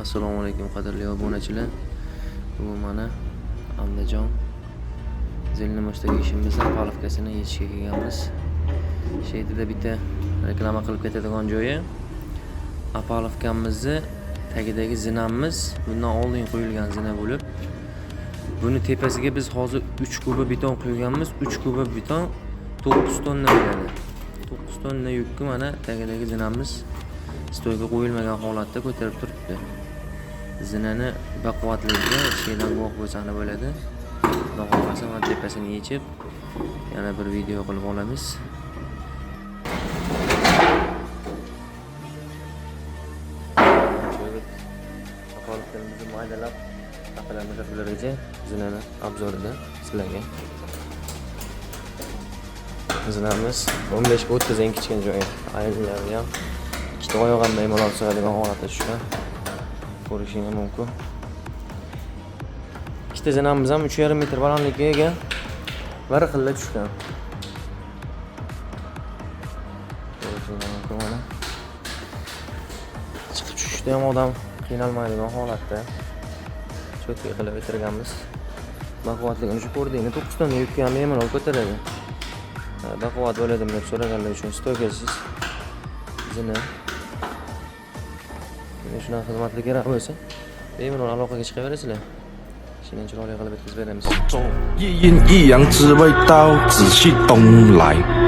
Assalomu alaykum qadrli obunachilar. Bu mana Andijon Zilnimushdagi ishimizdan palovkasini yechishga kelganmiz. Shu yerda bitta reklama qilib ketadigan joyi. Apalovkamizni tagidagi zinamiz bundan oldin qo'yilgan zina bo'lib, buni tepasiga biz hozir 3 kuba beton qo'yganmiz. 3 kuba beton 9 tonna bo'ladi. 9 tonna yukni mana tagidagi zinamiz stoyga qo'yilmagan holatda ko'tarib turibdi. Zinani baquvvatligiga sheydan guvoh bo'lsani bo'ladi. Xudo xohlasa mana tepasini yechib yana bir video qilib olamiz. Apalovkamizni maydalab taqalargacha zinani obzorida sizlarga. Zinamiz 15 ga 30 eng kichkina joyi. Ayollarga ham ikkita oyoq ham bemalol sig'adigan holatda tushgan. Ko'rishingiz mumkin. Ikkita zinamiz ham 3,5 metr balandlikka ega. Bir xilla tushgan. Ko'rishingiz mumkin mana. Chiqib tushishda ham odam qiynalmaydigan holatda cho'tga qilib o'tirganmiz. Baquvvatligini shu ko'rdingiz, 9 tonna yukni ham bemalol ko'taradi. Baquvvat bo'ladimi deb so'raganlar uchun stoykasiz zina. Shuna xizmatli kerak bo'lsa, bemalol aloqaga chiqaverasizlar. Shundan chiroyli qilib yetkazib beramiz. 一阴一阳之味道，仔细东来。